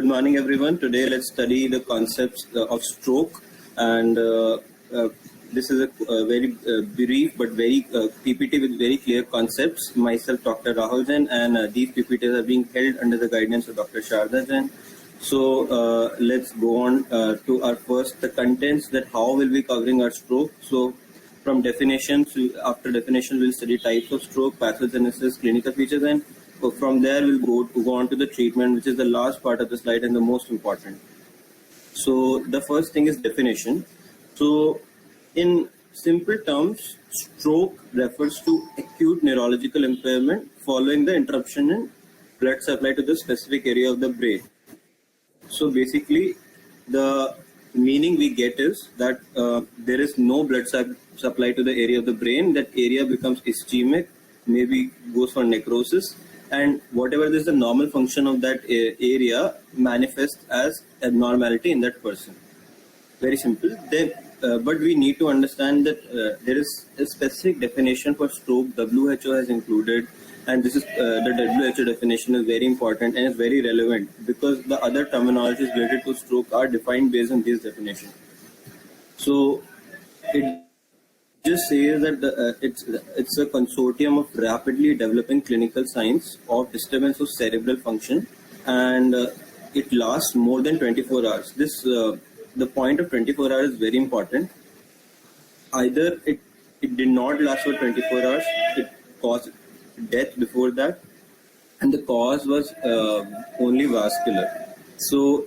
Good morning, everyone. Today, let's study the concepts of stroke, and this is a very brief but very PPT with very clear concepts. Myself, Dr. Rahul Jain, and these PPTs are being held under the guidance of Dr. Sharda Jain. So let's go on to our first, the contents, that how will we covering our stroke. So from definitions, after definition, we'll study types of stroke, pathogenesis, clinical features, and from there we'll go on to the treatment, which is the last part of the slide and the most important. So the first thing is definition. So in simple terms, stroke refers to acute neurological impairment following the interruption in blood supply to the specific area of the brain. So basically, the meaning we get is that there is no blood supply to the area of the brain. That area becomes ischemic, maybe goes for necrosis, and whatever is the normal function of that area manifests as abnormality in that person. Very simple. Then, but we need to understand that there is a specific definition for stroke. WHO has included, and this is the WHO definition is very important and is very relevant because the other terminologies related to stroke are defined based on this definition. So it just says that it's a consortium of rapidly developing clinical signs of disturbance of cerebral function, and it lasts more than 24 hours. This the point of 24 hours is very important. Either it did not last for 24 hours, it caused death before that, and the cause was only vascular. So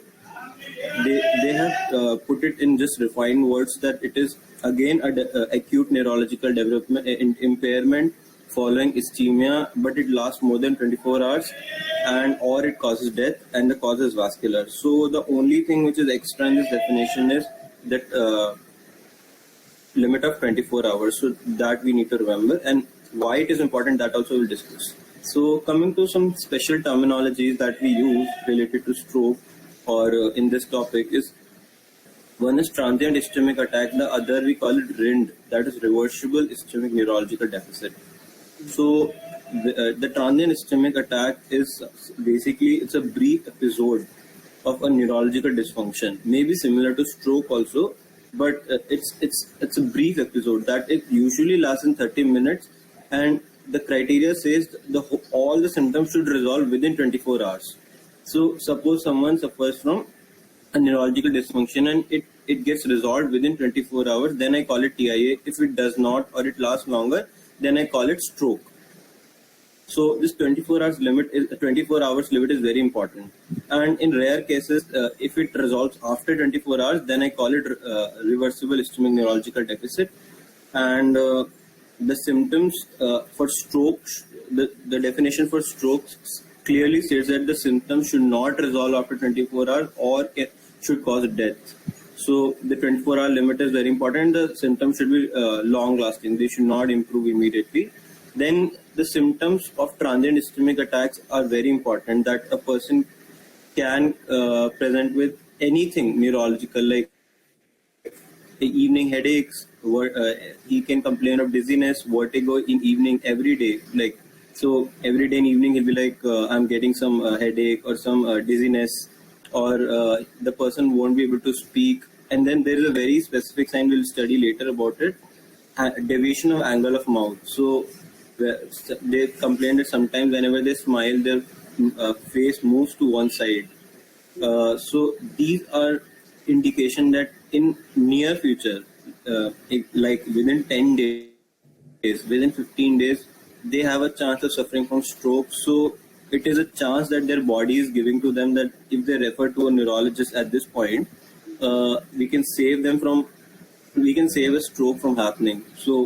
they have put it in just refined words that it is again acute neurological development impairment following ischemia, but it lasts more than 24 hours, and or it causes death, and the cause is vascular. So the only thing which is extra in this definition is that limit of 24 hours. So that we need to remember, and why it is important, that also we'll discuss. So coming to some special terminologies that we use related to stroke or in this topic is, one is transient ischemic attack, the other we call it RIND, that is reversible ischemic neurological deficit. So the transient ischemic attack is basically, it's a brief episode of a neurological dysfunction, maybe similar to stroke also, but it's a brief episode that it usually lasts in 30 minutes, and the criteria says all the symptoms should resolve within 24 hours. So suppose someone suffers from a neurological dysfunction and it gets resolved within 24 hours, then I call it TIA. If it does not or it lasts longer, then I call it stroke. So this 24 hours limit is very important. And in rare cases, if it resolves after 24 hours, then I call it reversible ischemic neurological deficit. And the symptoms for stroke, the definition for stroke clearly states that the symptoms should not resolve after 24 hours or should cause death. So the 24-hour limit is very important. The symptoms should be long-lasting. They should not improve immediately. Then the symptoms of transient ischemic attacks are very important, that a person can present with anything neurological, like evening headaches, he can complain of dizziness, vertigo in evening every day. Like, so every day in evening he'll be like, I'm getting some headache or some dizziness, or the person won't be able to speak. And then there is a very specific sign we'll study later about it, deviation of angle of mouth. So they complain that sometimes whenever they smile, their face moves to one side. So these are indication that in near future, like within 10 days, within 15 days, they have a chance of suffering from stroke. So it is a chance that their body is giving to them, that if they refer to a neurologist at this point, we can save a stroke from happening. So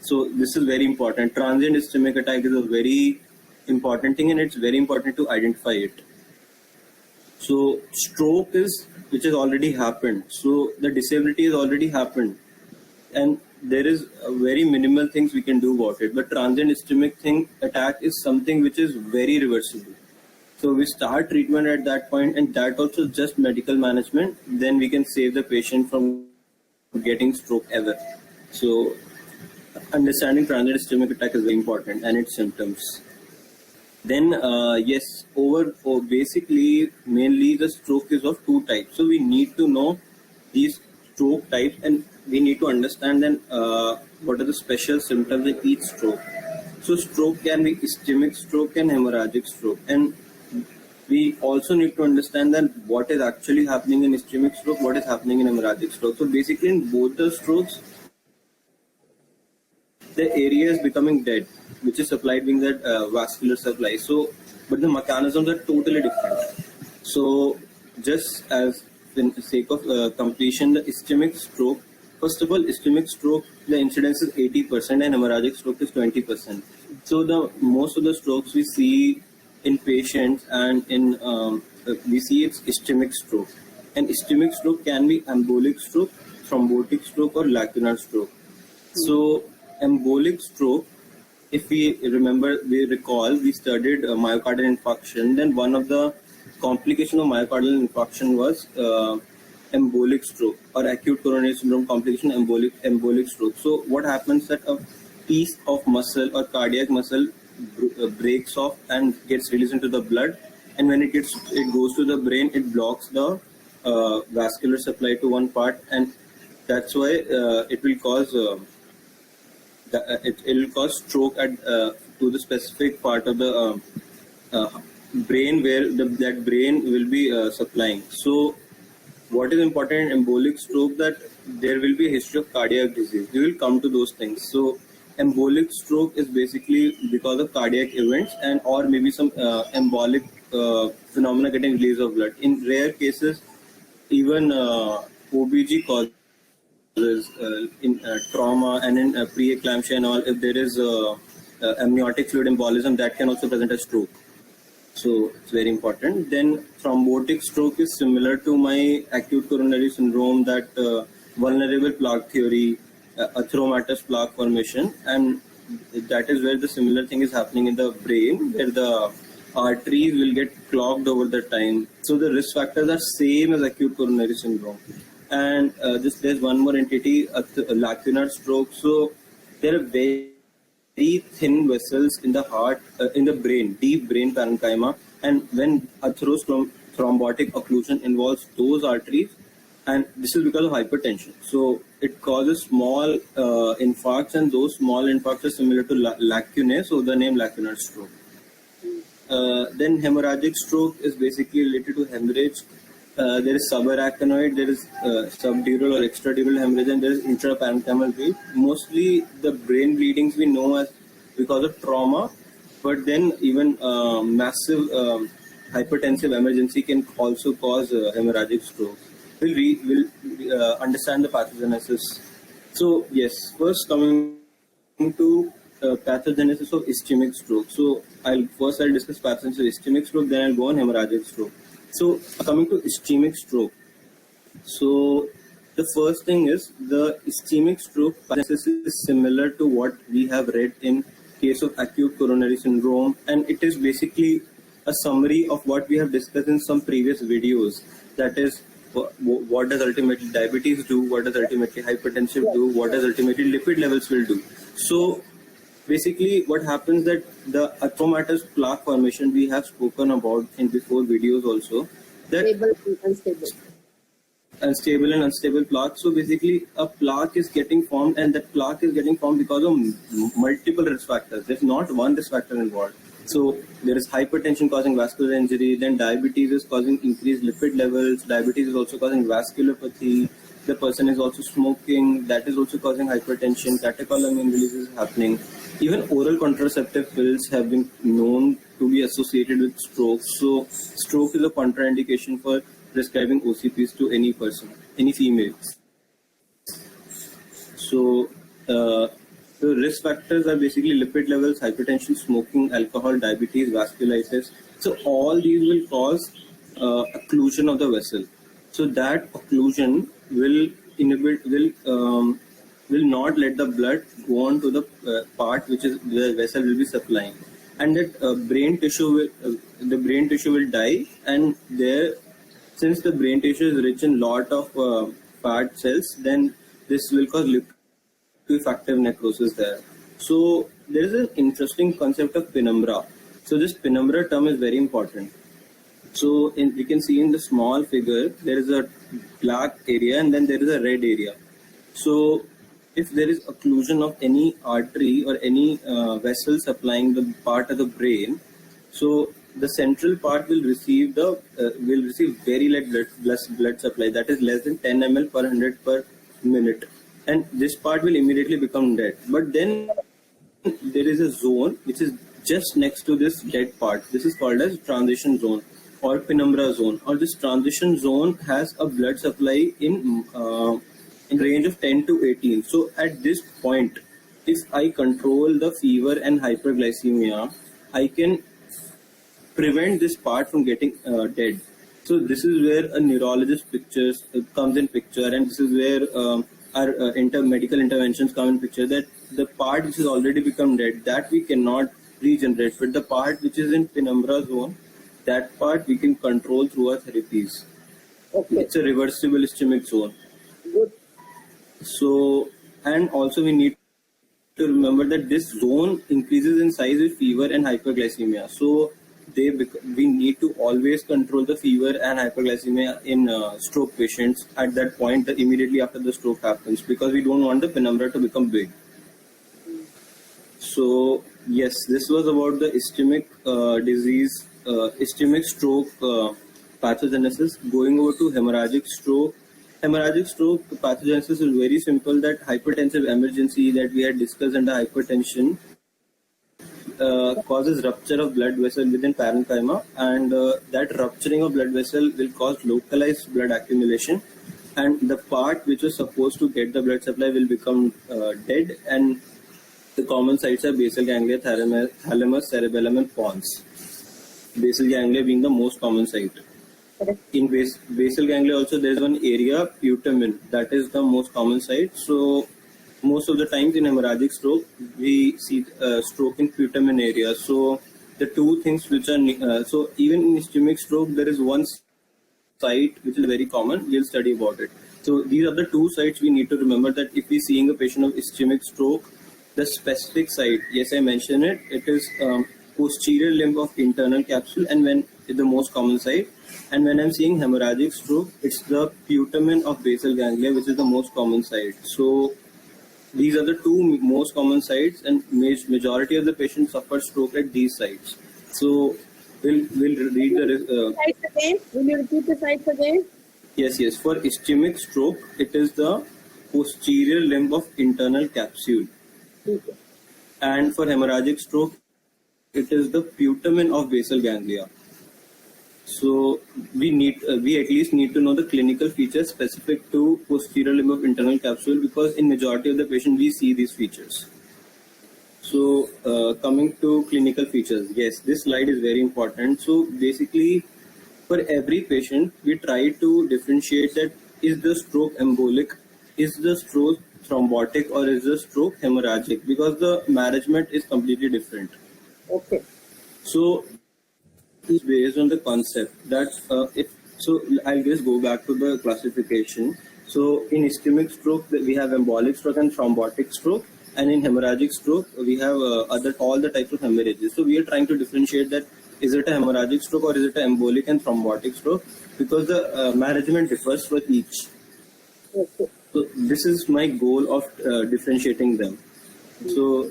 this is very important. Transient ischemic attack is a very important thing, and it's very important to identify it. So stroke is, which has already happened. So the disability has already happened, and there is very minimal things we can do about it. But transient ischemic attack is something which is very reversible. So we start treatment at that point, and that also just medical management. Then we can save the patient from getting stroke ever. So understanding transient ischemic attack is very important, and its symptoms. Then yes, basically mainly the stroke is of two types. So we need to know these stroke types, and we need to understand then what are the special symptoms in each stroke. So stroke can be ischemic stroke and hemorrhagic stroke, and we also need to understand that what is actually happening in ischemic stroke, what is happening in hemorrhagic stroke. So basically in both the strokes, the area is becoming dead, which is supplied being that vascular supply. So, but the mechanisms are totally different. So, just as in the sake of completion, the ischemic stroke. First of all, ischemic stroke, the incidence is 80% and hemorrhagic stroke is 20%. So, the most of the strokes we see in patients and in we see it's ischemic stroke. And ischemic stroke can be embolic stroke, thrombotic stroke, or lacunar stroke. So, embolic stroke, if we recall, we studied myocardial infarction. Then one of the complications of myocardial infarction was embolic stroke or acute coronary syndrome complication, embolic stroke. So what happens that a piece of muscle or cardiac muscle breaks off and gets released into the blood, and when it goes to the brain, it blocks the vascular supply to one part, and that's why it will cause it will cause stroke to the specific part of the brain where that brain will be supplying. So what is important in embolic stroke, that there will be a history of cardiac disease. We will come to those things. So embolic stroke is basically because of cardiac events and or maybe some embolic phenomena getting release of blood. In rare cases, even OBG causes in trauma and in preeclampsia and all, if there is amniotic fluid embolism, that can also present as stroke. So it's very important. Then thrombotic stroke is similar to my acute coronary syndrome, that vulnerable plaque theory, atheromatous plaque formation, and that is where the similar thing is happening in the brain, where the arteries will get clogged over the time. So the risk factors are same as acute coronary syndrome. And there's one more entity, lacunar stroke. So there are very thin vessels in the heart, in the brain, deep brain parenchyma, and when atherosclerotic occlusion involves those arteries, and this is because of hypertension. So it causes small infarcts, and those small infarcts are similar to lacunae, so the name lacunar stroke. Then hemorrhagic stroke is basically related to hemorrhage. There is subarachnoid, there is subdural or extradural hemorrhage, and there is intraparenchymal bleed. Mostly the brain bleedings we know as because of trauma, but then even massive hypertensive emergency can also cause hemorrhagic stroke. We'll understand the pathogenesis. So yes, first coming to pathogenesis of ischemic stroke. So I'll discuss pathogenesis of ischemic stroke, then I'll go on hemorrhagic stroke. So coming to ischemic stroke. So the first thing is the ischemic stroke pathogenesis is similar to what we have read in case of acute coronary syndrome, and it is basically a summary of what we have discussed in some previous videos. That is, what does ultimately diabetes do, what does ultimately hypertension do, what does ultimately lipid levels will do. So basically what happens that the atheromatous plaque formation we have spoken about in before videos also, that unstable and unstable plaque. So basically a plaque is getting formed, and that plaque is getting formed because of multiple risk factors. There's not one risk factor involved. So there is hypertension causing vascular injury, then diabetes is causing increased lipid levels, diabetes is also causing vasculopathy, the person is also smoking, that is also causing hypertension, catecholamine release is happening. Even oral contraceptive pills have been known to be associated with stroke. So stroke is a contraindication for prescribing OCPs to any person, any female. So the risk factors are basically lipid levels, hypertension, smoking, alcohol, diabetes, vasculitis. So all these will cause occlusion of the vessel. So that occlusion will not let the blood go on to the part which is the vessel will be supplying, and that the brain tissue will die, and there, since the brain tissue is rich in lot of fat cells, then this will cause liquefactive necrosis there. So there is an interesting concept of penumbra. So this penumbra term is very important. So we can see in the small figure, there is a black area and then there is a red area. So if there is occlusion of any artery or any vessel supplying the part of the brain, so the central part will receive very less blood supply, that is less than 10 ml per 100 per minute, and this part will immediately become dead. But then there is a zone which is just next to this dead part. This is called as transition zone or penumbra zone. Or this transition zone has a blood supply in range of 10 to 18. So at this point, if I control the fever and hyperglycemia, I can prevent this part from getting dead. So this is where a neurologist pictures comes in picture, and this is where our medical interventions come in picture. That the part which has already become dead, that we cannot regenerate, but the part which is in penumbra zone, that part we can control through our therapies. Okay. It's a reversible ischemic zone. Good. So, and also we need to remember that this zone increases in size with fever and hyperglycemia. So we need to always control the fever and hyperglycemia in stroke patients at that point, immediately after the stroke happens, because we don't want the penumbra to become big. So yes, this was about the ischemic disease, ischemic stroke pathogenesis. Going over to hemorrhagic stroke. Hemorrhagic stroke pathogenesis is very simple, that hypertensive emergency that we had discussed under hypertension causes rupture of blood vessel within parenchyma, and that rupturing of blood vessel will cause localized blood accumulation, and the part which was supposed to get the blood supply will become dead, and the common sites are basal ganglia, thalamus, cerebellum and pons. Basal ganglia being the most common site. In basal ganglia also there is one area, putamen, that is the most common site. So most of the times in hemorrhagic stroke, we see stroke in putamen area. So the two things which are, so even in ischemic stroke, there is one site which is very common. We'll study about it. So these are the two sites we need to remember, that if we're seeing a patient of ischemic stroke, the specific site, yes, I mentioned it, it is posterior limb of internal capsule, and when it's the most common site. And when I'm seeing hemorrhagic stroke, it's the putamen of basal ganglia, which is the most common site. So these are the two most common sites, and majority of the patients suffer stroke at these sites. So we'll read the sites again. Will you repeat the sites again? Yes. For ischemic stroke, it is the posterior limb of internal capsule. Okay. And for hemorrhagic stroke, it is the putamen of basal ganglia. So we at least need to know the clinical features specific to posterior limb of internal capsule, because in majority of the patient we see these features. So coming to clinical features, yes, this slide is very important. So basically, for every patient, we try to differentiate that is the stroke embolic, is the stroke thrombotic, or is the stroke hemorrhagic, because the management is completely different. Okay. So is based on the concept that so I'll just go back to the classification. So in ischemic stroke, we have embolic stroke and thrombotic stroke, and in hemorrhagic stroke we have all the types of hemorrhages. So we are trying to differentiate that is it a hemorrhagic stroke or is it an embolic and thrombotic stroke, because the management differs for each. Okay. So this is my goal of differentiating them. So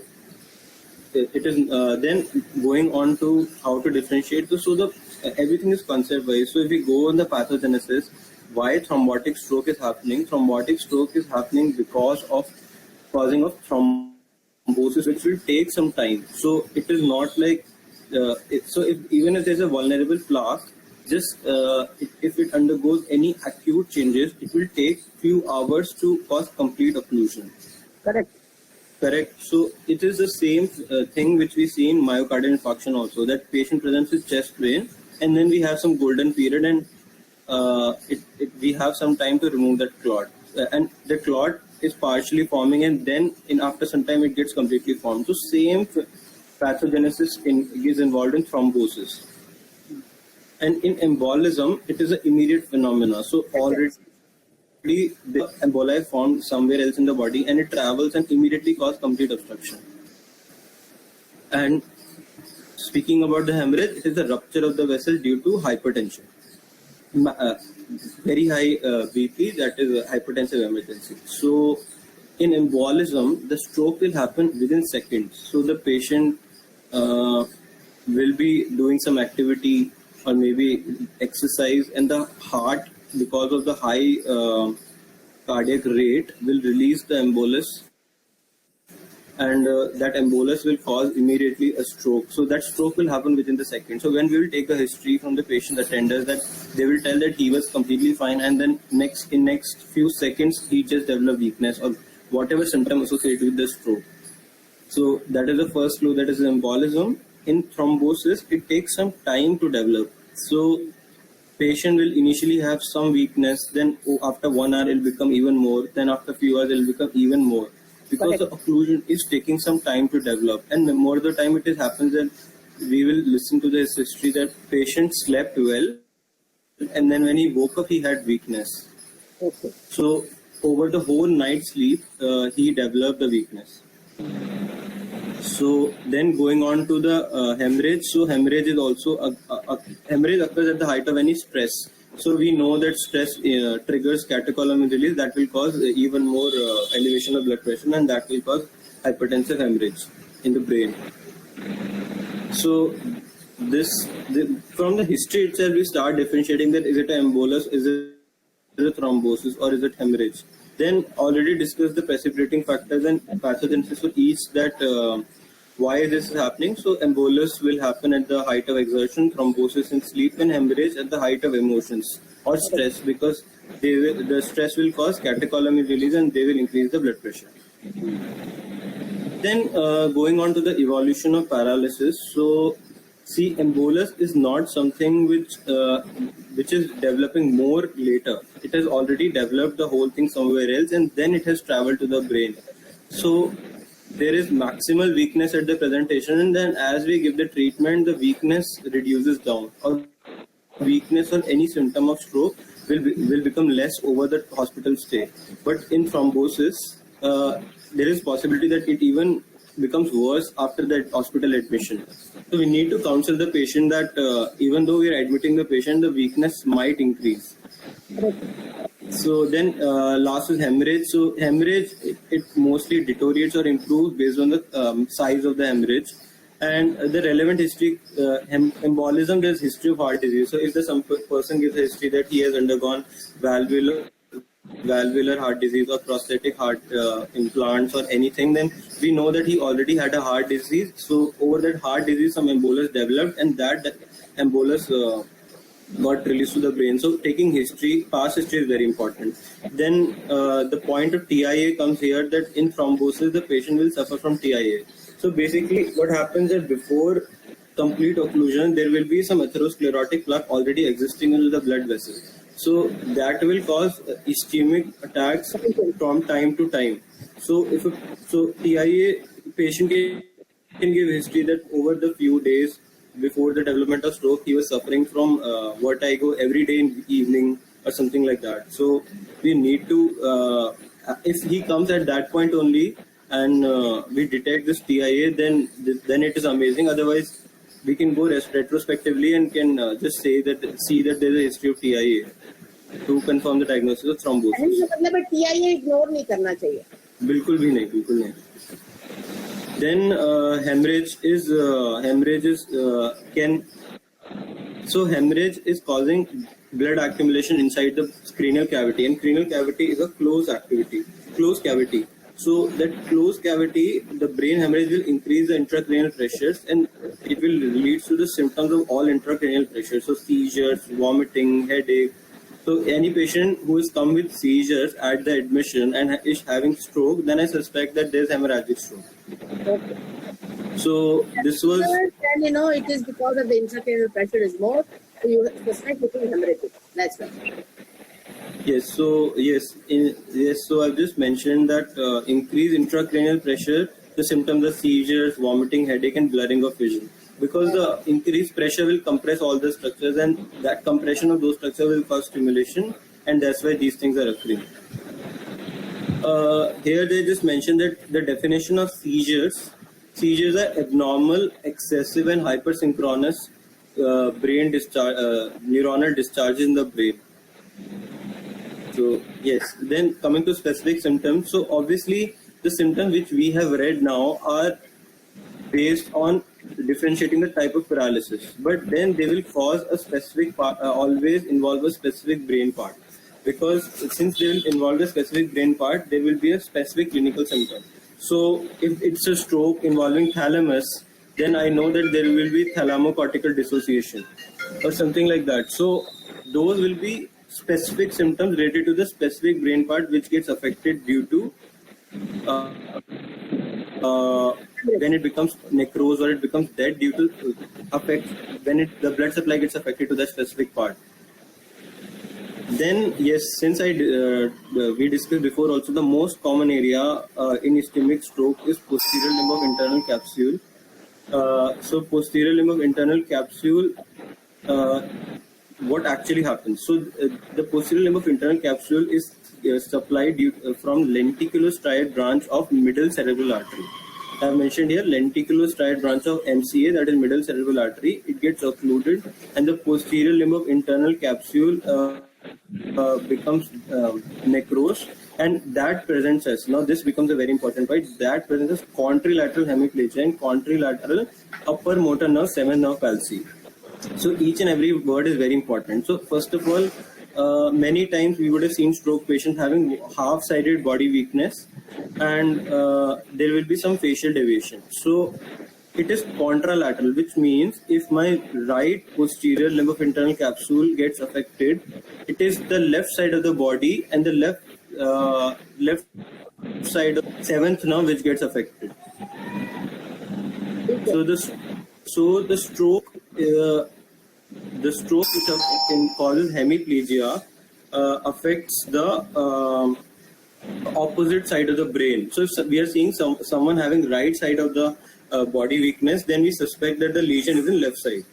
it is then going on to how to differentiate. So everything is concept wise. So if we go on the pathogenesis, why thrombotic stroke is happening? Thrombotic stroke is happening because of causing of thrombosis, which will take some time. So it is not like even if there's a vulnerable plaque, just if it undergoes any acute changes, it will take few hours to cause complete occlusion. Correct. So it is the same thing which we see in myocardial infarction also, that patient presents with chest pain, and then we have some golden period, and we have some time to remove that clot, and the clot is partially forming, and then after some time it gets completely formed. So same pathogenesis is involved in thrombosis, and in embolism it is an immediate phenomena. So already the emboli formed somewhere else in the body, and it travels and immediately causes complete obstruction. And speaking about the hemorrhage, it is the rupture of the vessel due to hypertension. Very high BP, that is a hypertensive emergency. So in embolism, the stroke will happen within seconds. So the patient will be doing some activity or maybe exercise, and the heart, because of the high cardiac rate, will release the embolus, and that embolus will cause immediately a stroke. So that stroke will happen within the second. So when we will take a history from the patient attenders, that they will tell that he was completely fine, and then in next few seconds he just developed weakness or whatever symptom associated with the stroke. So that is the first clue, that is embolism. In thrombosis, it takes some time to develop. So patient will initially have some weakness, then after 1 hour it will become even more, then after few hours it will become even more, because the occlusion is taking some time to develop. And the more the time it happens, that we will listen to this history that patient slept well, and then when he woke up he had weakness. Okay. So over the whole night sleep, he developed the weakness. So then going on to the hemorrhage. So hemorrhage is also hemorrhage occurs at the height of any stress. So we know that stress triggers catecholamine release, that will cause even more elevation of blood pressure, and that will cause hypertensive hemorrhage in the brain. So from the history itself, we start differentiating that is it an embolus, is it a thrombosis, or is it hemorrhage. Then already discussed the precipitating factors and pathogenesis for each, that why this is happening. So embolus will happen at the height of exertion, thrombosis in sleep, and hemorrhage at the height of emotions or stress, because the stress will cause catecholamine release and they will increase the blood pressure. Then going on to the evolution of paralysis. So see, embolus is not something which is developing more later. It has already developed the whole thing somewhere else, and then it has traveled to the brain. So there is maximal weakness at the presentation, and then as we give the treatment, the weakness reduces down, or weakness or any symptom of stroke will become less over the hospital stay. But in thrombosis, there is possibility that it even becomes worse after that hospital admission. So we need to counsel the patient that even though we are admitting the patient, the weakness might increase. So then last is hemorrhage. So hemorrhage, it mostly deteriorates or improves based on the size of the hemorrhage. And the relevant history, embolism, there's history of heart disease. So if some person gives a history that he has undergone valvular heart disease or prosthetic heart implants or anything, then we know that he already had a heart disease. So over that heart disease, some embolus developed, and that embolus got released to the brain. So taking history, past history is very important. Then the point of TIA comes here, that in thrombosis, the patient will suffer from TIA. So basically what happens is, before complete occlusion, there will be some atherosclerotic plaque already existing in the blood vessel. So that will cause ischemic attacks from time to time. So TIA patient can give history that over the few days before the development of stroke, he was suffering from vertigo every day in the evening or something like that. So we need to, if he comes at that point only and we detect this TIA, then it is amazing. Otherwise, we can go retrospectively and can just see that there is a history of TIA to confirm the diagnosis of thrombosis. मतलब TIA ignore नहीं करना चाहिए. बिल्कुल भी नहीं. Then hemorrhage is causing blood accumulation inside the cranial cavity, and cranial cavity is a closed cavity. So that closed cavity, the brain hemorrhage will increase the intracranial pressures, and it will lead to the symptoms of all intracranial pressures. So seizures, vomiting, headache. So any patient who is come with seizures at the admission and is having stroke, then I suspect that there is hemorrhagic stroke. Okay. So this was. Then it is because of the intracranial pressure is more. So you suspect it is hemorrhagic. That's right. Yes. So I've just mentioned that increased intracranial pressure, the symptoms are seizures, vomiting, headache, and blurring of vision. Because the increased pressure will compress all the structures, and that compression of those structures will cause stimulation, and that's why these things are occurring. Here they just mentioned that the definition of seizures. seizures are abnormal, excessive, and hypersynchronous brain discharge, neuronal discharge in the brain. So yes, then coming to specific symptoms. So obviously the symptoms which we have read now are based on differentiating the type of paralysis, but then they will cause a specific part, always involve a specific brain part, because since they will involve a specific brain part, there will be a specific clinical symptom. So if it's a stroke involving thalamus, then I know that there will be thalamocortical dissociation or something like that. So those will be specific symptoms related to the specific brain part which gets affected due to when it becomes necrose or it becomes dead due to affect when the blood supply gets affected to that specific part. Then yes, since we discussed before also, the most common area in ischemic stroke is posterior limb of internal capsule. So posterior limb of internal capsule, what actually happens? So the posterior limb of internal capsule is supplied from lenticulostriate branch of middle cerebral artery. I have mentioned here lenticulostriate branch of MCA, that is middle cerebral artery. It gets occluded and the posterior limb of internal capsule becomes necrose, and that presents as, now this becomes a very important point, that presents as contralateral hemiplegia and contralateral upper motor nerve 7th nerve palsy. So each and every word is very important. So first of all, many times we would have seen stroke patients having half-sided body weakness, and there will be some facial deviation. So it is contralateral, which means if my right posterior limb of internal capsule gets affected, it is the left side of the body and the left side of 7th nerve which gets affected. So the stroke which causes hemiplegia affects the opposite side of the brain. So if we are seeing someone having right side of the body weakness, then we suspect that the lesion is in left side.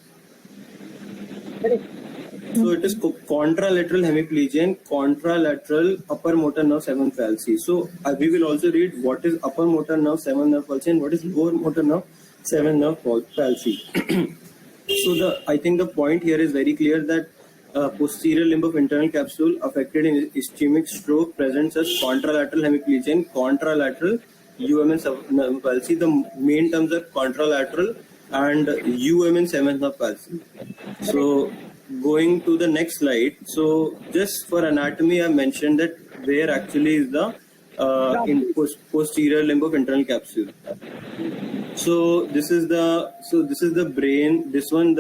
So it is contralateral hemiplegia and contralateral upper motor nerve 7th palsy. So we will also read what is upper motor nerve 7th nerve palsy and what is lower motor nerve 7th nerve palsy. So I think the point here is very clear that posterior limb of internal capsule affected in ischemic stroke presents as contralateral hemiplegia and contralateral UMN palsy. The main terms are contralateral and UMN 7th nerve palsy. So going to the next slide. So just for anatomy, I mentioned that where actually is the posterior limb of internal capsule. So this is the brain. This one,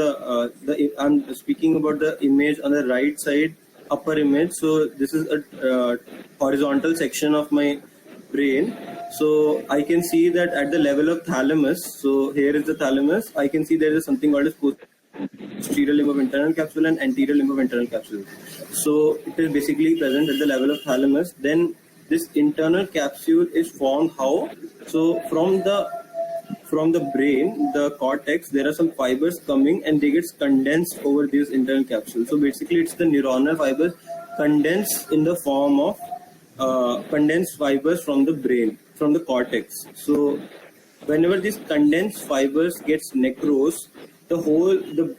I'm speaking about the image on the right side, upper image. So this is a horizontal section of my brain. So I can see that at the level of thalamus. So here is the thalamus. I can see there is something called as posterior limb of internal capsule and anterior limb of internal capsule. So it is basically present at the level of thalamus. Then this internal capsule is formed how? So from the brain, the cortex, there are some fibers coming and they get condensed over these internal capsules. So basically it's the neuronal fibers condensed in the form of condensed fibers from the brain, from the cortex. So whenever these condensed fibers gets necrose, the whole, the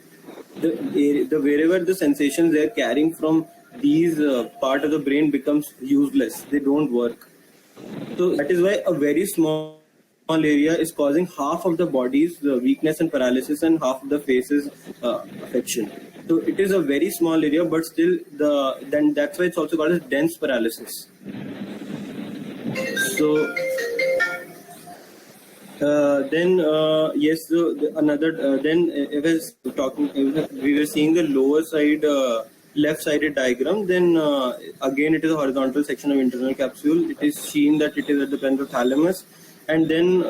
wherever the sensations they are carrying from these part of the brain becomes useless. They don't work. So that is why a very small area is causing half of the body's weakness and paralysis and half of the face's affection. So it is a very small area, but still then that's why it's also called as dense paralysis. So yes, so then we were seeing the lower side left-sided diagram. Then again it is a horizontal section of internal capsule. It is seen that it is at the point of thalamus, and then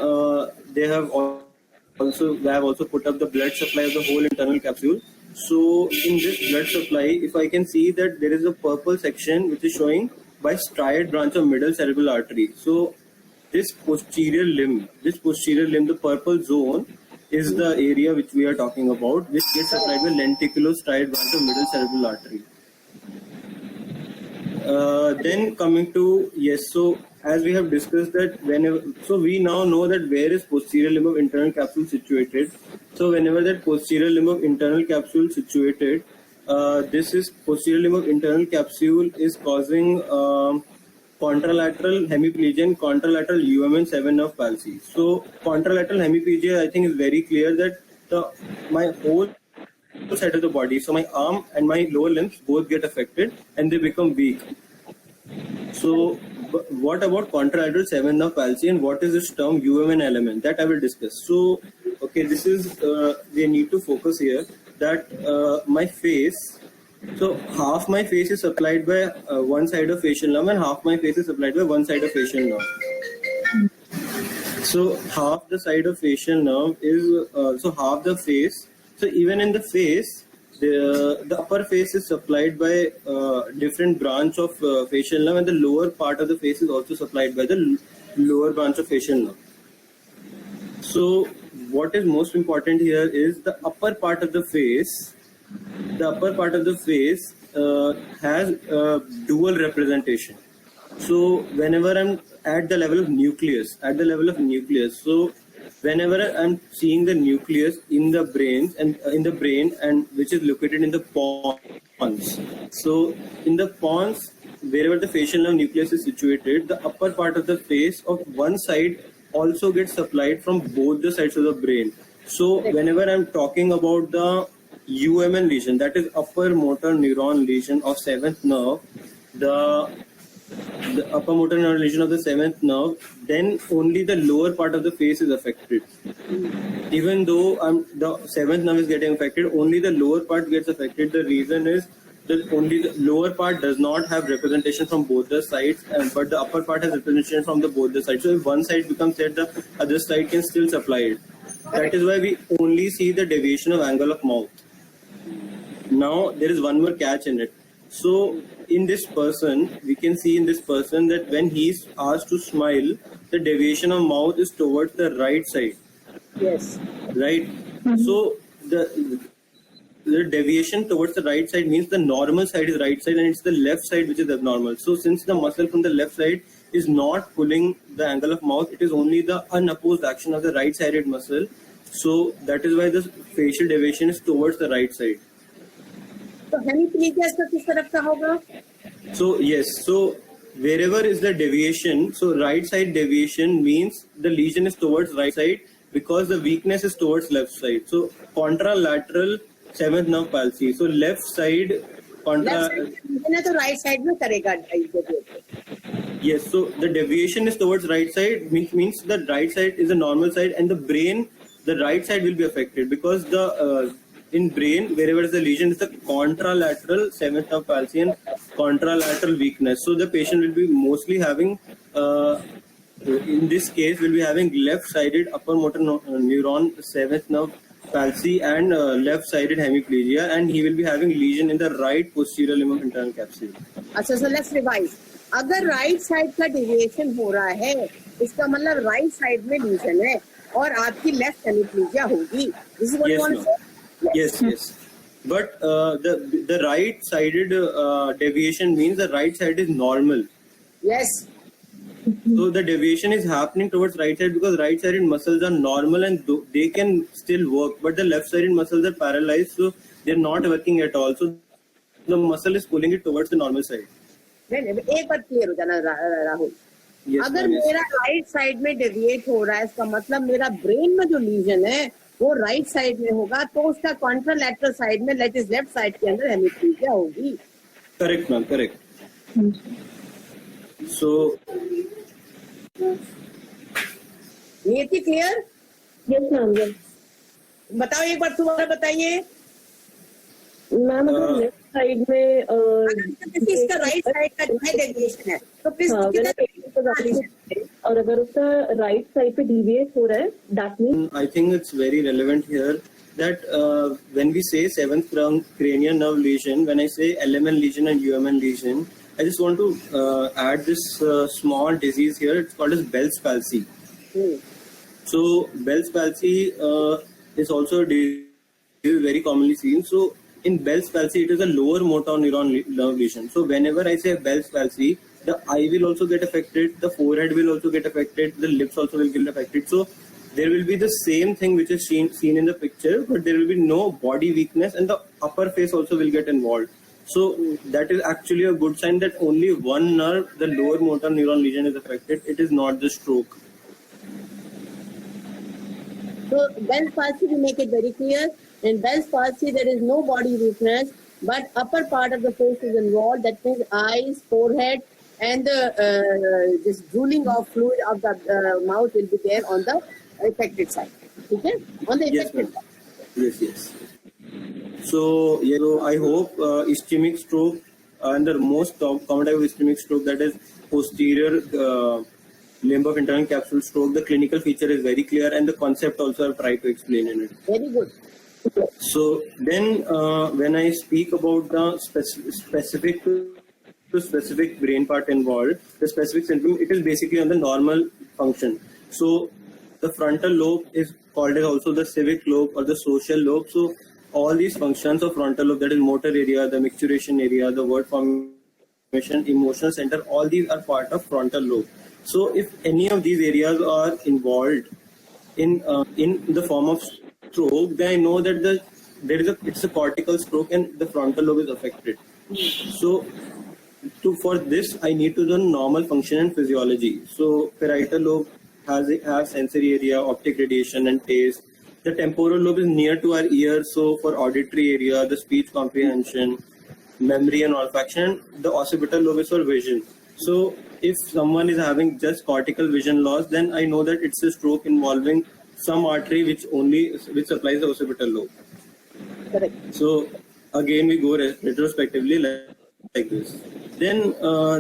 they have also put up the blood supply of the whole internal capsule. So in this blood supply, if I can see that there is a purple section which is showing by striate branch of middle cerebral artery. So this posterior limb, the purple zone is the area which we are talking about, which gets supplied by lenticulostriate branch of middle cerebral artery. Then coming to, yes, so as we have discussed that whenever, so we now know that where is posterior limb of internal capsule situated. So whenever that posterior limb of internal capsule situated, this is posterior limb of internal capsule is causing contralateral hemiplegia and contralateral UMN 7 nerve palsy. So contralateral hemiplegia, I think, is very clear that my whole side of the body, so my arm and my lower limbs both get affected and they become weak. So what about contralateral 7 nerve palsy and what is this term UMN element? That I will discuss. So okay, this is we need to focus here that my face. So half my face is supplied by one side of facial nerve and half my face is supplied by one side of facial nerve. So half the side of facial nerve is so half the face. So even in the face, the upper face is supplied by different branch of facial nerve, and the lower part of the face is also supplied by the lower branch of facial nerve. So what is most important here is the upper part of the face. The upper part of the face has dual representation. So whenever I'm at the level of nucleus, so whenever I'm seeing the nucleus in the brain and which is located in the pons. So in the pons, wherever the facial nerve nucleus is situated, the upper part of the face of one side also gets supplied from both the sides of the brain. So whenever I'm talking about the UMN lesion, that is upper motor neuron lesion of 7th nerve, the upper motor neuron lesion of the 7th nerve, then only the lower part of the face is affected. Even though the 7th nerve is getting affected, only the lower part gets affected. The reason is that only the lower part does not have representation from both the sides, but the upper part has representation from both the sides. So if one side becomes dead, the other side can still supply it. That is why we only see the deviation of angle of mouth. Now there is one more catch in it. So in this person, we can see in this person that when he is asked to smile, the deviation of mouth is towards the right side. Yes. Right. So the deviation towards the right side means the normal side is right side and it's the left side which is abnormal. So since the muscle from the left side is not pulling the angle of mouth, it is only the unopposed action of the right sided muscle. So that is why the facial deviation is towards the right side. तो हेमिप्लीजिया इसका किस तरफ का होगा? So yes, so wherever is the deviation, so right side deviation means the lesion is towards right side because the weakness is towards left side. So contralateral 7th nerve palsy. So left side तो right side में करेगा. Yes, so the deviation is towards right side means the right side is the normal side and the brain, the right side will be affected because the in brain, wherever is the lesion, is the contralateral 7th nerve palsy and contralateral weakness. So the patient will be mostly having, in this case, will be having left-sided upper motor neuron 7th nerve palsy and left-sided hemiplegia, and he will be having lesion in the right posterior limb of internal capsule. अच्छा, so let's revise. अगर right side का deviation हो रहा है, इसका मतलब right side में lesion है और आपकी left hemiplegia होगी. This is what you want to say? Yes. But the right-sided deviation means the right side is normal. Yes. So the deviation is happening towards right side because right-sided muscles are normal and they can still work. But the left-sided muscles are paralyzed, so they are not working at all. So the muscle is pulling it towards the normal side. एक बात clear हो जाना राहुल. अगर मेरा right side में deviate हो रहा है, इसका मतलब मेरा ब्रेन में जो लीजन है वो राइट साइड में होगा, तो उसका कॉन्ट्रालैटरल साइड में लेफ्ट साइड के अंदर हेमिप्लीजिया होगी. Correct ma'am, correct. सो ये थी क्लियर? Yes ma'am. बताओ एक बार तुम्हारा बताइए मैम. अगर लेफ्ट साइड में इसका राइट साइड का जो है डेविएशन है तो और अगर उसका राइट साइड पे डिविएट हो रहा है, that means I think it's very relevant here that when we say 7th cranial nerve lesion, when I say LMN lesion and UMN lesion, I just want to add this small disease here. It's called as Bell's palsy. So Bell's palsy is also a disease very commonly seen. So in Bell's palsy, it is a lower motor neuron nerve lesion. So whenever I say Bell's palsy, the eye will also get affected, the forehead will also get affected, the lips also will get affected. So there will be the same thing which is seen in the picture, but there will be no body weakness, and the upper face also will get involved. So that is actually a good sign that only one nerve, the lower motor neuron lesion, is affected. It is not the stroke. So Bell's palsy, we make it very clear. In Bell's palsy, there is no body weakness, but upper part of the face is involved. That means eyes, forehead, and the this drooling of fluid of the mouth will be there on the affected side. Okay, on the affected side. Yes. So, I hope ischemic stroke and the most common type of ischemic stroke, that is posterior limb of internal capsule stroke, the clinical feature is very clear, and the concept also I've tried to explain in it. Very good. So then when I speak about the specific brain part involved, the specific symptom, it is basically on the normal function. So the frontal lobe is called as also the civic lobe or the social lobe. So all these functions of frontal lobe, that is motor area, the micturition area, the word formation, emotional center, all these are part of frontal lobe. So if any of these areas are involved in the form of stroke, then I know that it's a cortical stroke and the frontal lobe is affected. So for this, I need to know normal function and physiology. So parietal lobe has sensory area, optic radiation and taste. The temporal lobe is near to our ear, so for auditory area, the speech comprehension, memory and olfaction. The occipital lobe is for vision. So if someone is having just cortical vision loss, then I know that it's a stroke involving some artery which supplies the occipital lobe. Correct. So again we go retrospectively like this. Then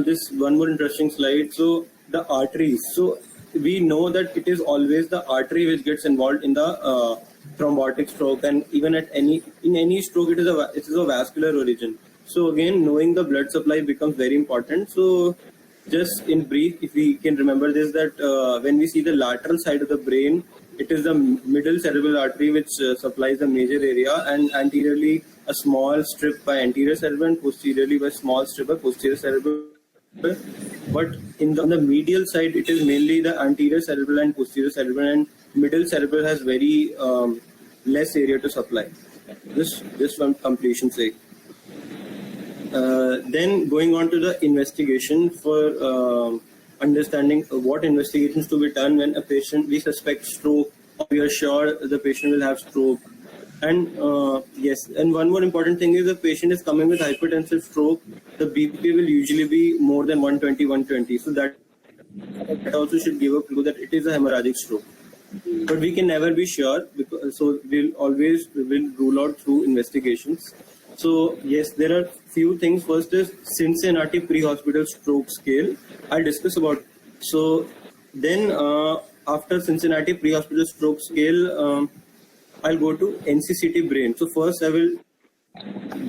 this one more interesting slide. So the arteries. So we know that it is always the artery which gets involved in the thrombotic stroke, and even in any stroke it is a vascular origin. So again, knowing the blood supply becomes very important. So just in brief, if we can remember this, that when we see the lateral side of the brain, it is the middle cerebral artery which supplies the major area, and anteriorly a small strip by anterior cerebral and posteriorly by small strip by posterior cerebral. But on the medial side, it is mainly the anterior cerebral and posterior cerebral, and middle cerebral has very less area to supply. Just from completion sake. Then going on to the investigation for understanding what investigations to be done when we suspect stroke, or we are sure the patient will have stroke. And and one more important thing is the patient is coming with hypertensive stroke, the BP will usually be more than 120, 120. So that also should give a clue that it is a hemorrhagic stroke. But we can never be sure, so we'll rule out through investigations. So yes, there are few things. First is Cincinnati pre-hospital stroke scale. I'll discuss about. So then after Cincinnati pre-hospital stroke scale, I'll go to NCCT brain. So first I will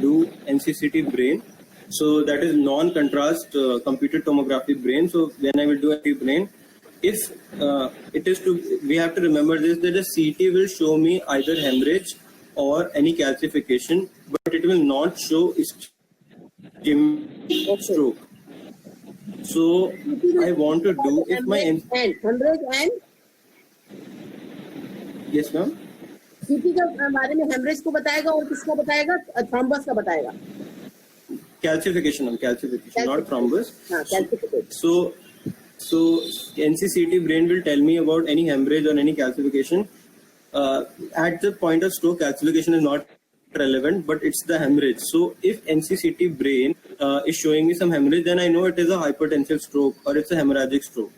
do NCCT brain. So that is non-contrast computed tomography brain. So when I will do a brain, if we have to remember this, that the CT will show me either hemorrhage or any calcification, but it will not show ischemic stroke. So I want to do if my hemorrhage and yes ma'am. CT के बारे में haemorrhage को बताएगा और किसको बताएगा? Thrombus का बताएगा. Calcification, not thrombus. Calcification. So NCCT brain will tell me about any hemorrhage or any calcification. At the point of stroke, calcification is not relevant, but it's the hemorrhage. So if NCCT brain is showing me some hemorrhage, then I know it is a hypertensive stroke or it's a hemorrhagic stroke.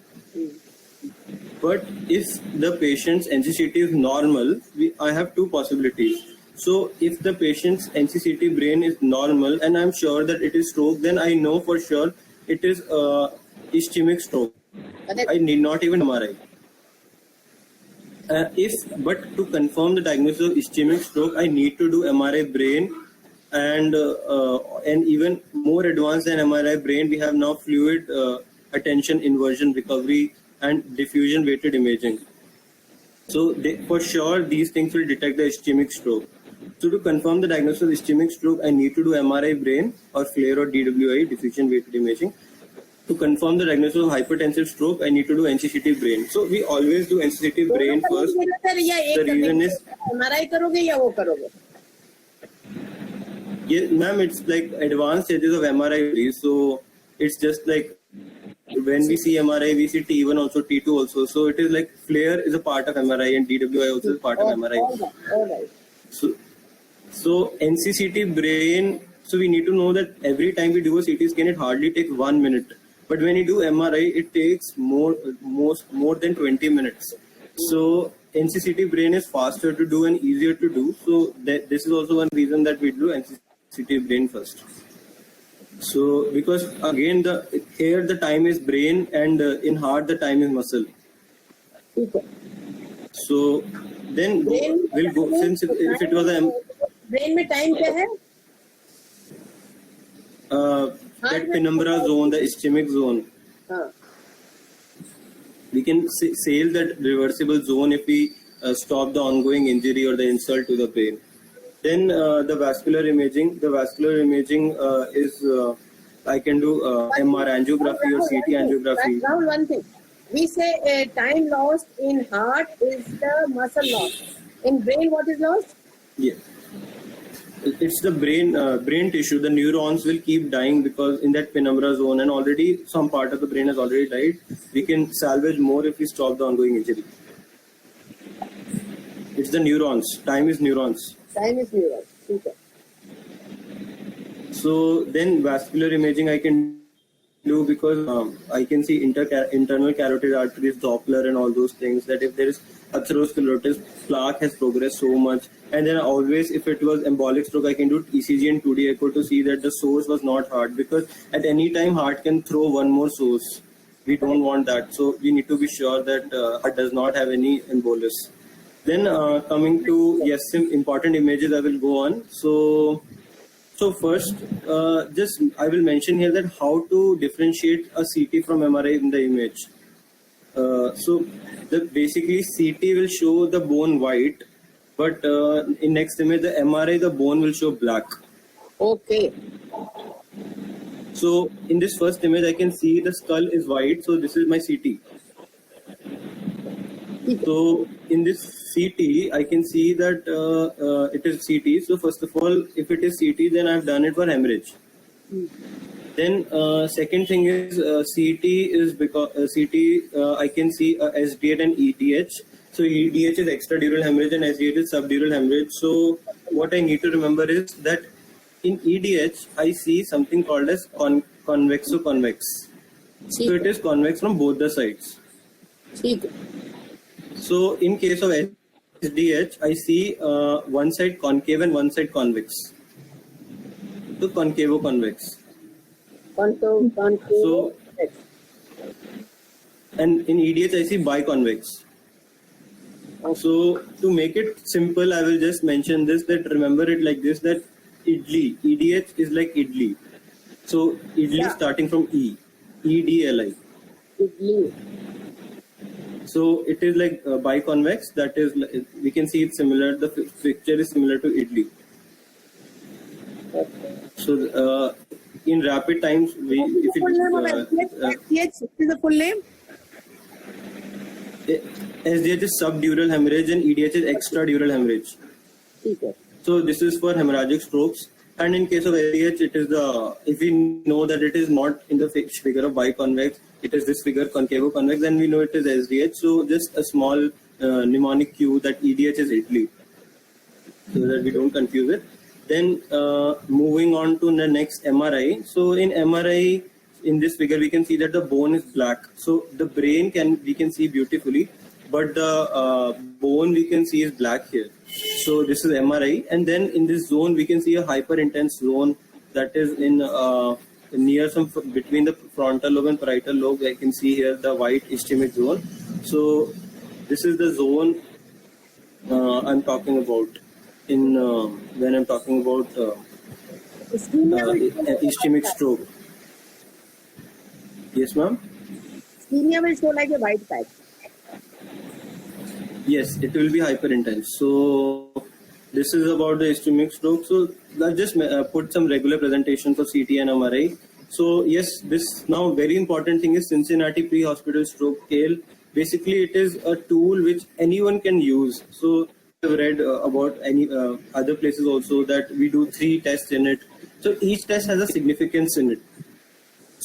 But if the patient's NCCT is normal, I have two possibilities. So if the patient's NCCT brain is normal and I'm sure that it is stroke, then I know for sure it is ischemic stroke. I need not even MRI. But to confirm the diagnosis of ischemic stroke, I need to do MRI brain, and even more advanced than MRI brain, we have now fluid attention inversion recovery and diffusion weighted imaging. So for sure these things will detect the ischemic stroke. So to confirm the diagnosis of ischemic stroke, I need to do MRI brain or FLAIR or DWI, diffusion weighted imaging. to confirm the diagnosis of hypertensive stroke, I need to do NCCT brain. So we always do NCCT brain first. The reason is MRI करोगे या वो करोगे? Yeah, ma'am, it's like advanced stages of MRI. So it's just like when we see MRI, we see T1 also, T2 also. So it is like FLAIR is a part of MRI and DWI also is part of MRI. All right. So NCCT brain. So we need to know that every time we do a CT scan, it hardly takes 1 minute. But when you do MRI, it takes more than 20 minutes. So NCCT brain is faster to do and easier to do. So this is also one reason that we do NCCT brain first. So because again here the time is brain and in heart the time is muscle. So then we'll go since if it was a brain में time क्या है? That penumbra zone, the ischemic zone. We can sail that reversible zone if we stop the ongoing injury or the insult to the brain. Then the vascular imaging. The vascular imaging is I can do MR angiography or CT angiography. Rahul, one thing. We say time lost in heart is the muscle loss. In brain, what is lost? Yeah. It's the brain tissue. The neurons will keep dying because in that penumbra zone and already some part of the brain has already died. We can salvage more if we stop the ongoing injury. It's the neurons. Time is neurons. Time is neurons. Okay. So then vascular imaging I can do because I can see internal carotid arteries, Doppler and all those things, that if there is atherosclerosis, plaque has progressed so much. And then always if it was embolic stroke, I can do ECG and 2D echo to see that the source was not heart, because at any time heart can throw one more source. We don't want that. So we need to be sure that heart does not have any embolus. Then coming to some important images I will go on. So first, just I will mention here that how to differentiate a CT from MRI in the image. So basically CT will show the bone white, but in next image the MRI the bone will show black. Okay. So in this first image I can see the skull is white, so this is my CT. So in this CT, I can see that it is CT. So first of all, if it is CT, then I've done it for hemorrhage. Then second thing is CT is because I can see SDH and EDH. So EDH is extradural hemorrhage and SDH is subdural hemorrhage. So what I need to remember is that in EDH, I see something called as convexo-convex. So it is convex from both the sides. So in case of SDH, I see one side concave and one side convex. So concavo-convex. So, and in EDH, I see biconvex. So to make it simple, I will just mention this, that remember it like this, that idli, EDH is like idli. So idli starting from E, EDLI. Idli. So it is like biconvex, that is, we can see it's similar, the picture is similar to idli. So in rapid times, if SDH is the full name? SDH is subdural hemorrhage and EDH is extradural hemorrhage. So this is for hemorrhagic strokes. And in case of SDH, it is if we know that it is not in the figure of biconvex, it is this figure concavo-convex, then we know it is SDH. So just a small mnemonic cue that EDH is Italy, so that we don't confuse it. Then moving on to the next MRI. So in MRI, in this figure, we can see that the bone is black. So the brain we can see beautifully, but the bone we can see is black here. So this is MRI, and then in this zone we can see a hyper intense zone that is in near between the frontal lobe and parietal lobe. I can see here the white ischemic zone. So this is the zone I'm talking about in when I'm talking about ischemic stroke. Yes, ma'am. Ischemia will show like a white patch. Yes, it will be hyper intense. So this is about the ischemic stroke. So let's just put some regular presentations of CT and MRI. So yes, this now very important thing is Cincinnati pre-hospital stroke scale. Basically, it is a tool which anyone can use. So I've read about any other places also that we do 3 tests in it. So each test has a significance in it.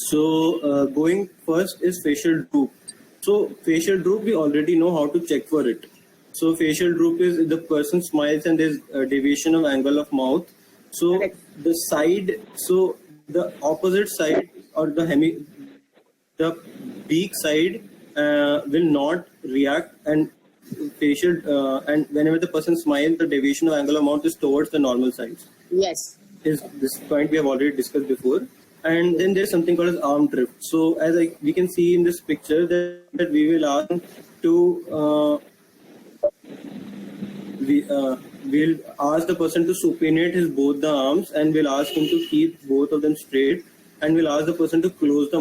So going first is facial droop. So facial droop, we already know how to check for it. So facial droop is if the person smiles and there's a deviation of angle of mouth. So the side, so the opposite side or the beak side will not react, and facial and whenever the person smiles, the deviation of angle of mouth is towards the normal sides. Yes. Is this point we have already discussed before. And then there's something called as arm drift. So as we can see in this picture that we will ask to we'll ask the person to supinate his both the arms, and we'll ask him to keep both of them straight, and we'll ask the person to close the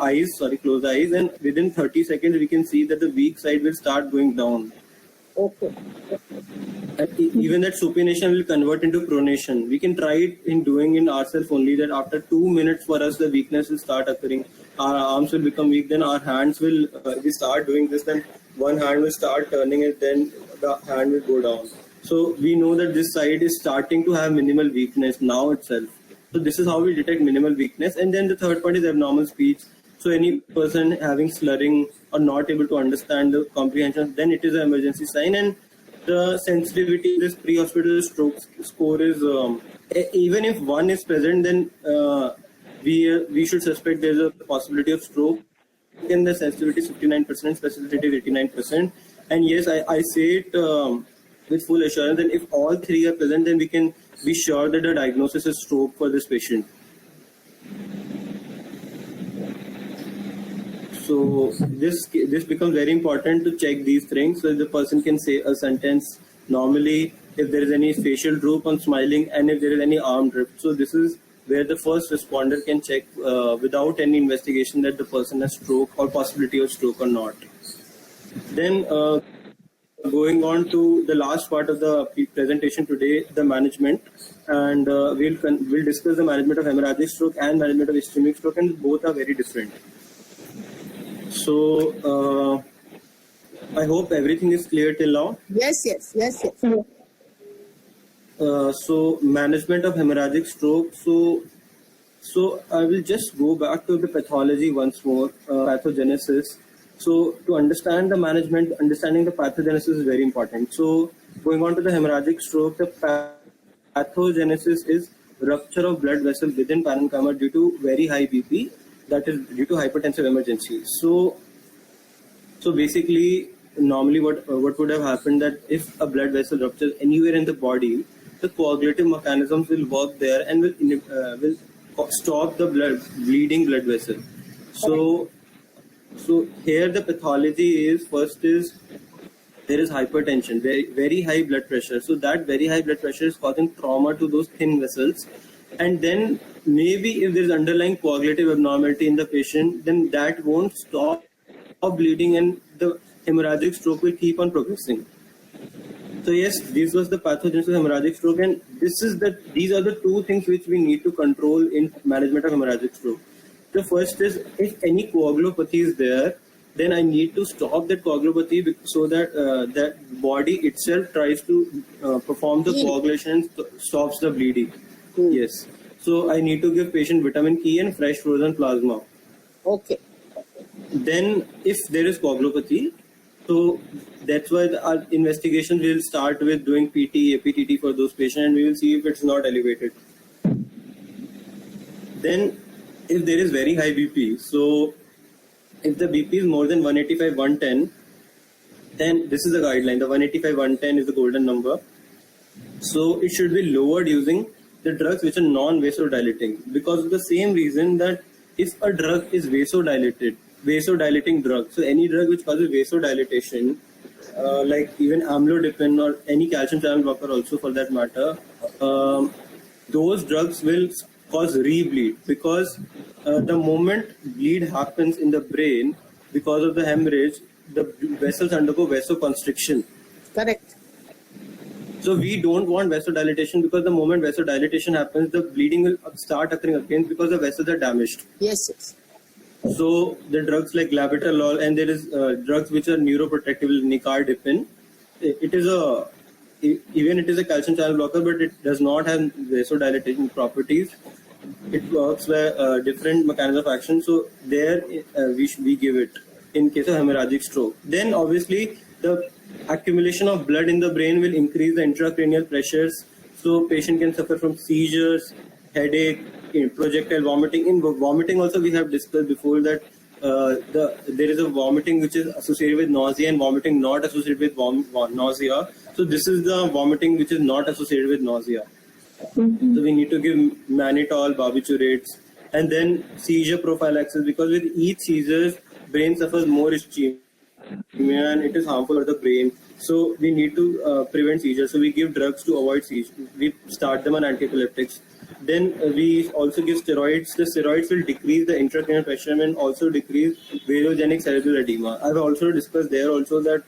eyes, and within 30 seconds we can see that the weak side will start going down. Okay. And even that supination will convert into pronation. We can try it in doing it ourselves only, that after 2 minutes for us the weakness will start occurring. Our arms will become weak, then our hands will, we start doing this, then one hand will start turning it, then the hand will go down. So we know that this side is starting to have minimal weakness now itself. So this is how we detect minimal weakness. And then the third point is abnormal speech. So any person having slurring or not able to understand the comprehension, then it is an emergency sign. And the sensitivity of this pre-hospital stroke score is, even if 1 is present, then we should suspect there is a possibility of stroke. Then the sensitivity is 59%, specificity is 89%. And yes, I say it with full assurance that if all 3 are present, then we can be sure that the diagnosis is stroke for this patient. So this becomes very important to check these things, so the person can say a sentence normally, if there is any facial droop on smiling, and if there is any arm drift. So this is where the first responder can check without any investigation that the person has stroke or possibility of stroke or not. Then going on to the last part of the presentation today, the management, and we'll discuss the management of hemorrhagic stroke and management of ischemic stroke, and both are very different. So I hope everything is clear till now. Yes. So management of hemorrhagic stroke. So I will just go back to the pathology once more, pathogenesis. So to understand the management, understanding the pathogenesis is very important. So going on to the hemorrhagic stroke, the pathogenesis is rupture of blood vessel within parenchyma due to very high BP, that is due to hypertensive emergency. So basically, normally what would have happened, that if a blood vessel ruptures anywhere in the body, the coagulative mechanisms will work there and will stop the bleeding blood vessel. So here the pathology is, first is there is hypertension, very high blood pressure. So that very high blood pressure is causing trauma to those thin vessels. And then maybe if there is underlying coagulative abnormality in the patient, then that won't stop bleeding and the hemorrhagic stroke will keep on progressing. So yes, this was the pathogenesis of hemorrhagic stroke, and these are the 2 things which we need to control in management of hemorrhagic stroke. The first is, if any coagulopathy is there, then I need to stop that coagulopathy so that that body itself tries to perform the coagulation and stops the bleeding. Yes. So I need to give patient vitamin E and fresh frozen plasma. Okay. Then if there is coagulopathy, so that's why our investigation will start with doing PT, APTT for those patients, and we will see if it's not elevated. Then if there is very high BP, so if the BP is more than 185, 110, then this is the guideline. The 185, 110 is the golden number. So it should be lowered using the drugs which are non-vasodilating, because of the same reason that if a drug is vasodilating drug, so any drug which causes vasodilatation, like even amlodipine or any calcium channel blocker also for that matter, those drugs will cause rebleed, because the moment bleed happens in the brain because of the hemorrhage, the vessels undergo vasoconstriction. Correct. So we don't want vasodilation, because the moment vasodilation happens, the bleeding will start occurring again because the vessels are damaged. Yes, yes. So the drugs like labetalol, and there is drugs which are neuroprotective, nicardipine. It is a calcium channel blocker, but it does not have vasodilating properties. It works by different mechanism of action. So there we give it in case of hemorrhagic stroke. Then obviously the accumulation of blood in the brain will increase the intracranial pressures. So patient can suffer from seizures, headache, projectile vomiting. In vomiting also we have discussed before that there is a vomiting which is associated with nausea and vomiting not associated with nausea. So this is the vomiting which is not associated with nausea. So we need to give mannitol, barbiturates, and then seizure prophylaxis, because with each seizure, brain suffers more ischemia and it is harmful for the brain. So we need to prevent seizures. So we give drugs to avoid seizures. We start them on antiepileptics. Then we also give steroids. The steroids will decrease the intracranial pressure and also decrease vasogenic cerebral edema. I've also discussed there also that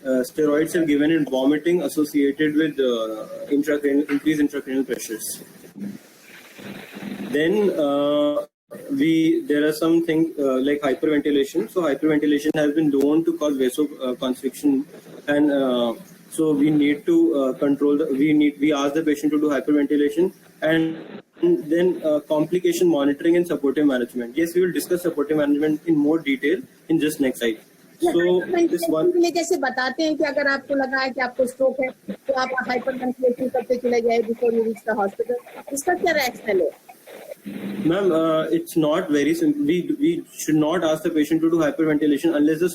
steroids are given in vomiting associated with increased intracranial pressures. Then there are some things like hyperventilation. So hyperventilation has been known to cause vasoconstriction, and so we need to control. We ask the patient to do hyperventilation, and then complication monitoring and supportive management. Yes, we will discuss supportive management in more detail in just next slide. So this one. जैसे बताते हैं कि अगर आपको लगा है कि आपको स्ट्रोक है तो आप हाइपरवेंटिलेशन करते चले जाए before you reach the hospital. इसका क्या rationale है? Ma'am, it's not very simple. We should not ask the patient to do hyperventilation unless the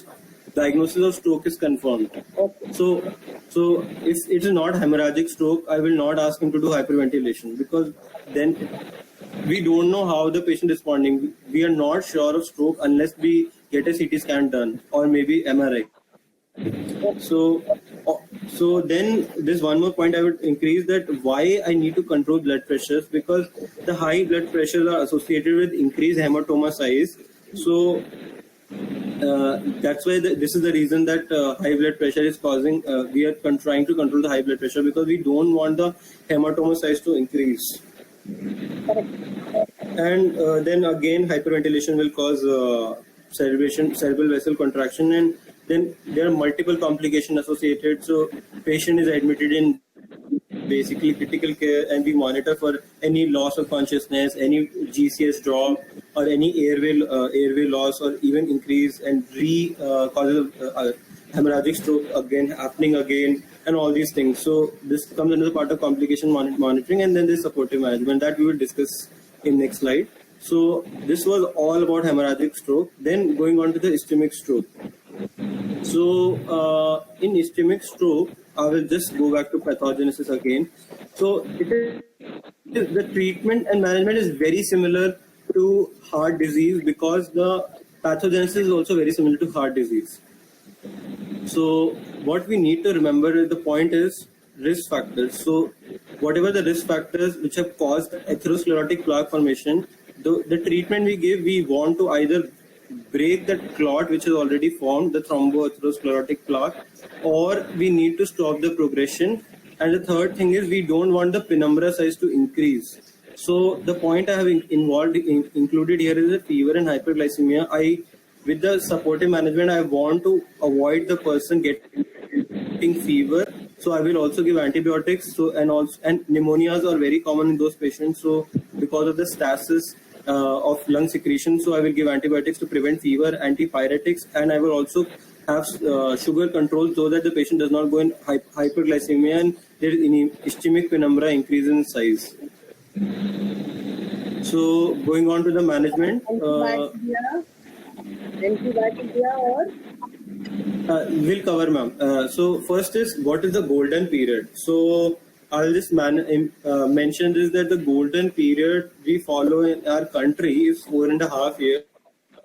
diagnosis of stroke is confirmed. Okay. So if it is not hemorrhagic stroke, I will not ask him to do hyperventilation, because then we don't know how the patient is responding. We are not sure of stroke unless we get a CT scan done or maybe MRI. So then there's one more point I would increase, that why I need to control blood pressures, because the high blood pressures are associated with increased hematoma size. So that's why this is the reason that high blood pressure is causing, we are trying to control the high blood pressure, because we don't want the hematoma size to increase. And then again hyperventilation will cause cerebral vessel contraction, and then there are multiple complications associated. So patient is admitted in basically critical care, and we monitor for any loss of consciousness, any GCS drop, or any airway loss, or even increase and causes hemorrhagic stroke happening again, and all these things. So this comes under the part of complication monitoring, and then there's supportive management that we will discuss in next slide. So this was all about hemorrhagic stroke. Then going on to the ischemic stroke. So in ischemic stroke, I will just go back to pathogenesis again. So the treatment and management is very similar to heart disease, because the pathogenesis is also very similar to heart disease. So what we need to remember, the point is risk factors. So whatever the risk factors which have caused atherosclerotic plaque formation, the treatment we give, we want to either break that clot which is already formed, the thromboatherosclerotic plaque, or we need to stop the progression. And the third thing is, we don't want the penumbra size to increase. So the point I have included here is the fever and hyperglycemia. With the supportive management, I want to avoid the person getting fever. So I will also give antibiotics. So and pneumonias are very common in those patients. So because of the stasis of lung secretion, so I will give antibiotics to prevent fever, antipyretics, and I will also have sugar control so that the patient does not go in hyperglycemia and there is any ischemic penumbra increase in size. So going on to the management. We'll cover, ma'am. So first is, what is the golden period? So I'll just mention this, that the golden period we follow in our country is 4.5 years.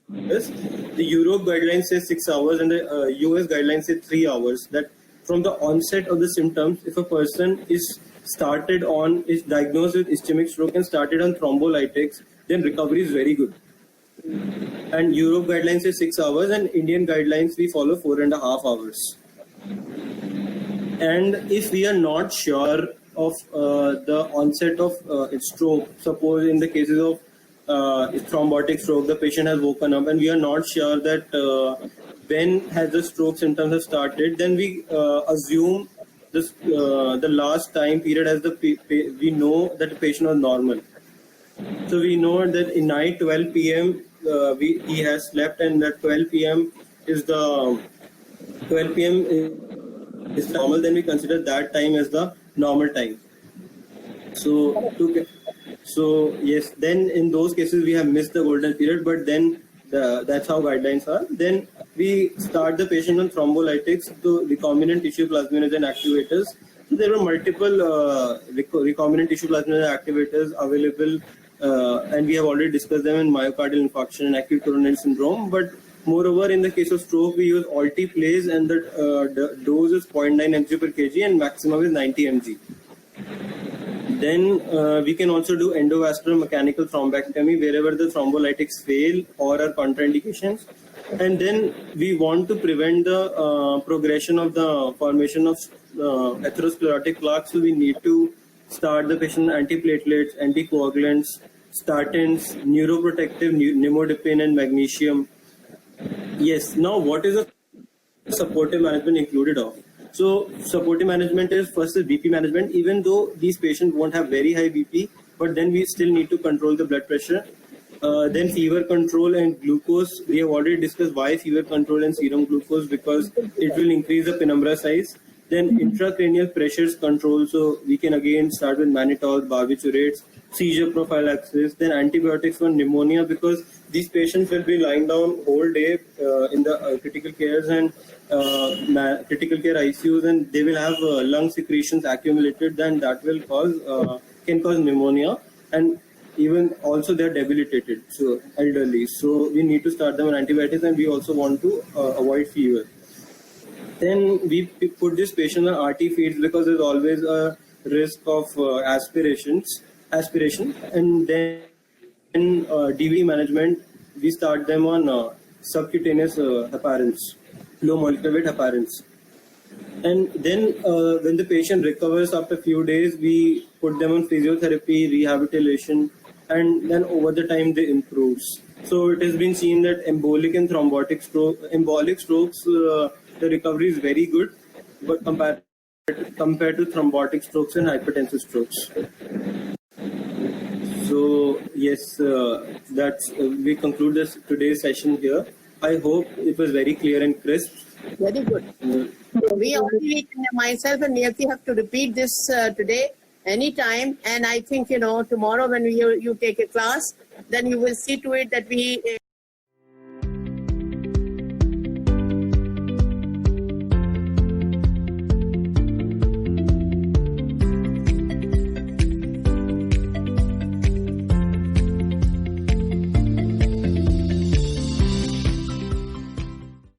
The Europe guidelines say 6 hours, and the US guidelines say 3 hours. That from the onset of the symptoms, if a person is diagnosed with ischemic stroke and started on thrombolytics, then recovery is very good. And Europe guidelines say 6 hours, and Indian guidelines we follow 4.5 hours. And if we are not sure of the onset of stroke, suppose in the cases of thrombotic stroke, the patient has woken up and we are not sure that when has the stroke symptoms have started, then we assume this the last time period as we know that the patient was normal. So we know that in night 12 p.m. He has slept, and that 12 p.m. is the 12 p.m. is normal. Then we consider that time as the normal time. So yes, then in those cases we have missed the golden period, but then that's how guidelines are. Then we start the patient on thrombolytics, so recombinant tissue plasminogen activators. So there were multiple recombinant tissue plasminogen activators available, and we have already discussed them in myocardial infarction and acute coronary syndrome. But moreover, in the case of stroke, we use alteplase, and the dose is 0.9 mg per kg and maximum is 90 mg. Then we can also do endovascular mechanical thrombectomy wherever the thrombolytics fail or are contraindications. And then we want to prevent the progression of the formation of atherosclerotic plaques. So we need to start the patient antiplatelets, anticoagulants, statins, neuroprotective, nimodipine, and magnesium. Yes. Now, what is the supportive management included of? So supportive management is first is BP management. Even though these patients won't have very high BP, but then we still need to control the blood pressure. Then fever control and glucose. We have already discussed why fever control and serum glucose, because it will increase the penumbra size. Then intracranial pressures control. So we can again start with mannitol, barbiturates, seizure prophylaxis, then antibiotics for pneumonia, because these patients will be lying down whole day in the critical cares and critical care ICUs, and they will have lung secretions accumulated, then that will can cause pneumonia, and even also they are debilitated, so elderly. So we need to start them on antibiotics, and we also want to avoid fever. Then we put this patient on RT feeds because there's always a risk of aspiration, and then in DV management, we start them on subcutaneous heparins, low molecular weight heparins. And then when the patient recovers after a few days, we put them on physiotherapy, rehabilitation, and then over the time they improve. So it has been seen that embolic and thrombotic strokes, the recovery is very good, but compared to thrombotic strokes and hypertensive strokes. So yes, that's we conclude today's session here. I hope it was very clear and crisp. Very good. We only, myself and Niyati, have to repeat this today anytime, and I think tomorrow when you take a class, then you will see to it that we